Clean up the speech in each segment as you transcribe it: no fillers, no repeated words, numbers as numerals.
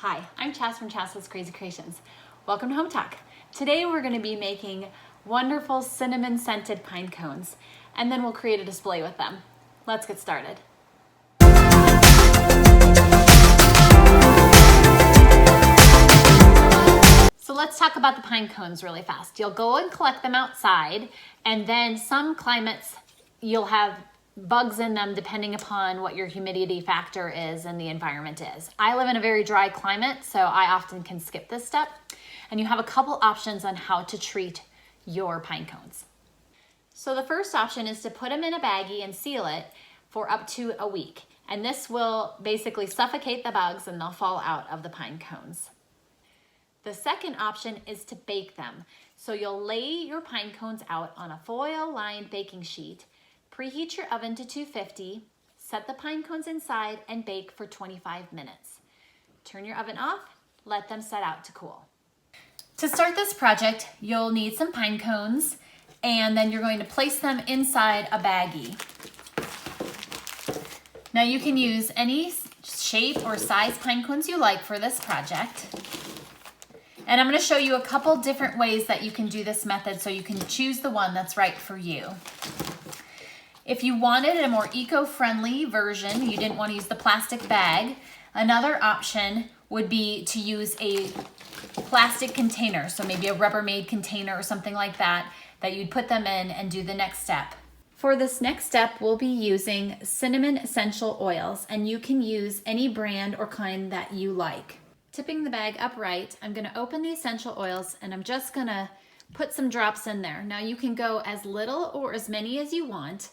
Hi, I'm Chas from Chas's Crazy Creations. Welcome to Hometalk. Today we're going to be making wonderful cinnamon scented pine cones, and then we'll create a display with them. Let's get started. So let's talk about the pine cones really fast. You'll go and collect them outside, and then some climates you'll have bugs in them depending upon what your humidity factor is and the environment is. I live in a very dry climate, so I often can skip this step. And you have a couple options on how to treat your pine cones. So the first option is to put them in a baggie and seal it for up to a week. And this will basically suffocate the bugs and they'll fall out of the pine cones. The second option is to bake them. So you'll lay your pine cones out on a foil-lined baking sheet. Preheat your oven to 250, set the pine cones inside and bake for 25 minutes. Turn your oven off, let them set out to cool. To start this project, you'll need some pine cones and then you're going to place them inside a baggie. Now you can use any shape or size pine cones you like for this project. And I'm going to show you a couple different ways that you can do this method so you can choose the one that's right for you. If you wanted a more eco-friendly version, you didn't want to use the plastic bag, another option would be to use a plastic container, so maybe a Rubbermaid container or something like that, that you'd put them in and do the next step. For this next step, we'll be using cinnamon essential oils, and you can use any brand or kind that you like. Tipping the bag upright, I'm going to open the essential oils and I'm just going to put some drops in there. Now you can go as little or as many as you want.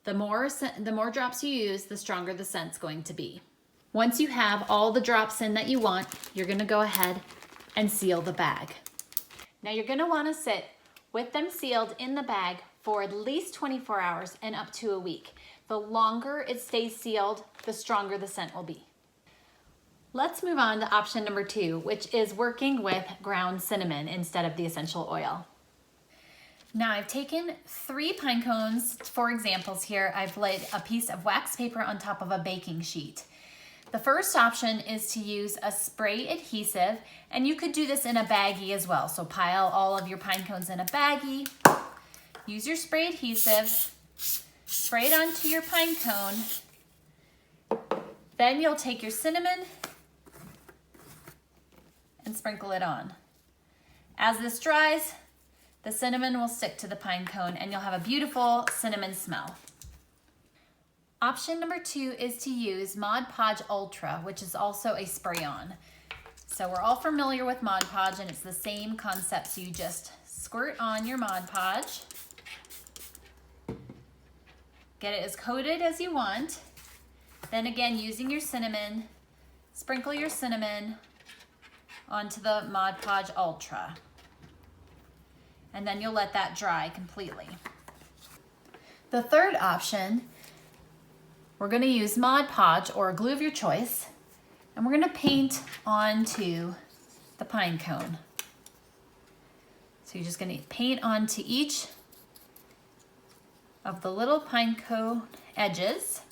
The more drops you use, the stronger the scent's going to be. Once you have all the drops in that you want, you're going to go ahead and seal the bag. Now you're going to want to sit with them sealed in the bag for at least 24 hours and up to a week. The longer it stays sealed, the stronger the scent will be. Let's move on to option number 2, which is working with ground cinnamon instead of the essential oil. Now I've taken 3 pine cones for examples here. I've laid a piece of wax paper on top of a baking sheet. The first option is to use a spray adhesive, and you could do this in a baggie as well. So pile all of your pine cones in a baggie, use your spray adhesive, spray it onto your pine cone. Then you'll take your cinnamon and sprinkle it on. As this dries, the cinnamon will stick to the pine cone and you'll have a beautiful cinnamon smell. Option number 2 is to use Mod Podge Ultra, which is also a spray-on. So we're all familiar with Mod Podge and it's the same concept. So you just squirt on your Mod Podge, get it as coated as you want. Then again, using your cinnamon, sprinkle your cinnamon onto the Mod Podge Ultra. And then you'll let that dry completely. The third option, we're going to use Mod Podge or a glue of your choice, and we're going to paint onto the pine cone. So you're just going to paint onto each of the little pine cone edges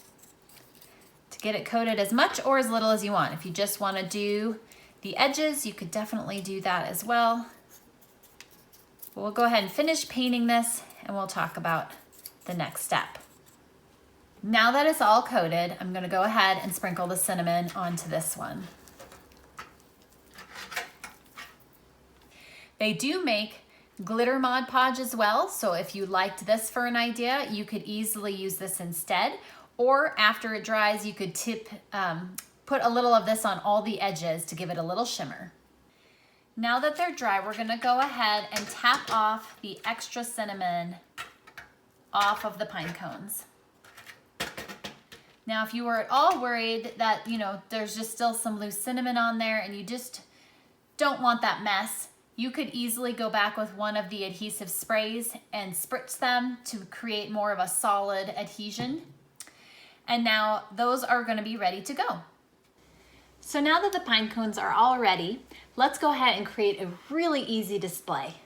to get it coated as much or as little as you want. If you just want to do the edges, you could definitely do that as well. We'll go ahead and finish painting this and we'll talk about the next step. Now that it's all coated, I'm going to go ahead and sprinkle the cinnamon onto this one. They do make glitter Mod Podge as well, so if you liked this for an idea, you could easily use this instead, or after it dries, you could put a little of this on all the edges to give it a little shimmer. Now that they're dry, we're gonna go ahead and tap off the extra cinnamon off of the pine cones. Now, if you were at all worried that, there's just still some loose cinnamon on there and you just don't want that mess, you could easily go back with one of the adhesive sprays and spritz them to create more of a solid adhesion. And now those are gonna be ready to go. So now that the pine cones are all ready, let's go ahead and create a really easy display.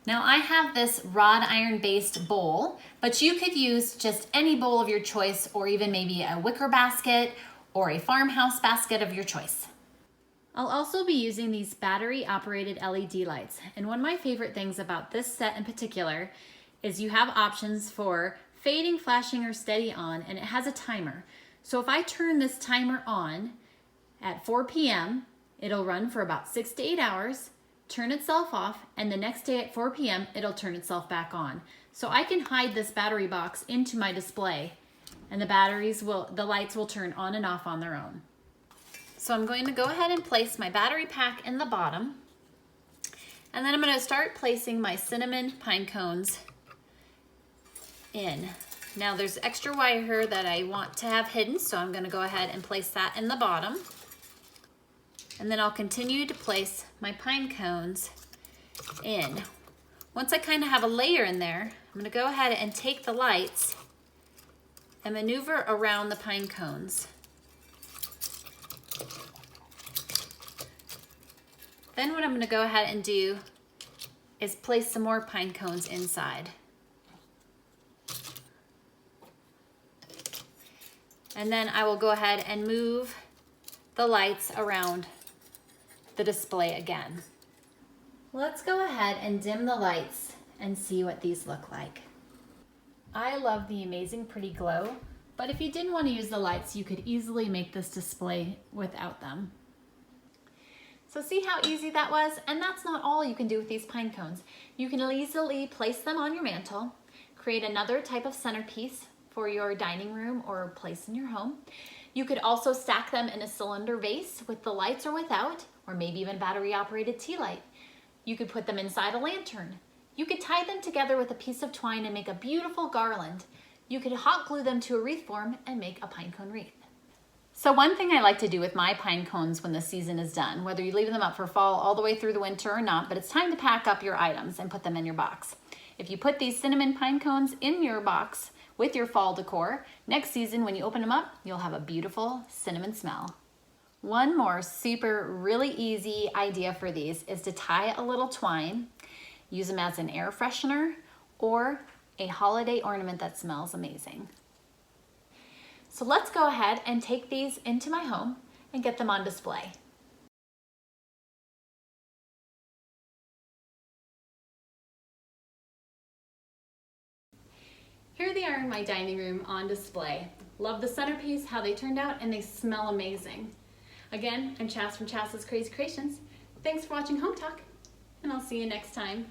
Now I have this wrought iron based bowl, but you could use just any bowl of your choice or even maybe a wicker basket or a farmhouse basket of your choice. I'll also be using these battery operated LED lights. And one of my favorite things about this set in particular is you have options for fading, flashing, or steady on, and it has a timer. So if I turn this timer on at 4 p.m., it'll run for about 6 to 8 hours, turn itself off, and the next day at 4 p.m., it'll turn itself back on. So I can hide this battery box into my display, and the lights will turn on and off on their own. So I'm going to go ahead and place my battery pack in the bottom, and then I'm going to start placing my cinnamon pine cones in. Now there's extra wire here that I want to have hidden, so I'm going to go ahead and place that in the bottom. And then I'll continue to place my pine cones in. Once I kind of have a layer in there, I'm going to go ahead and take the lights and maneuver around the pine cones. Then what I'm going to go ahead and do is place some more pine cones inside. And then I will go ahead and move the lights around the display again. Let's go ahead and dim the lights and see what these look like. I love the amazing pretty glow, but if you didn't want to use the lights, you could easily make this display without them. So see how easy that was? And that's not all you can do with these pine cones. You can easily place them on your mantle, create another type of centerpiece for your dining room or place in your home. You could also stack them in a cylinder vase with the lights or without, or maybe even battery operated tea light. You could put them inside a lantern. You could tie them together with a piece of twine and make a beautiful garland. You could hot glue them to a wreath form and make a pine cone wreath. So one thing I like to do with my pine cones when the season is done, whether you leave them up for fall all the way through the winter or not, but it's time to pack up your items and put them in your box. If you put these cinnamon pine cones in your box with your fall decor, next season when you open them up, you'll have a beautiful cinnamon smell. One more super really easy idea for these is to tie a little twine, use them as an air freshener or a holiday ornament that smells amazing. So let's go ahead and take these into my home and get them on display. Here they are in my dining room on display. Love the centerpiece, how they turned out, and they smell amazing. Again, I'm Chas from Chas's Crazy Creations. Thanks for watching Home Talk, and I'll see you next time.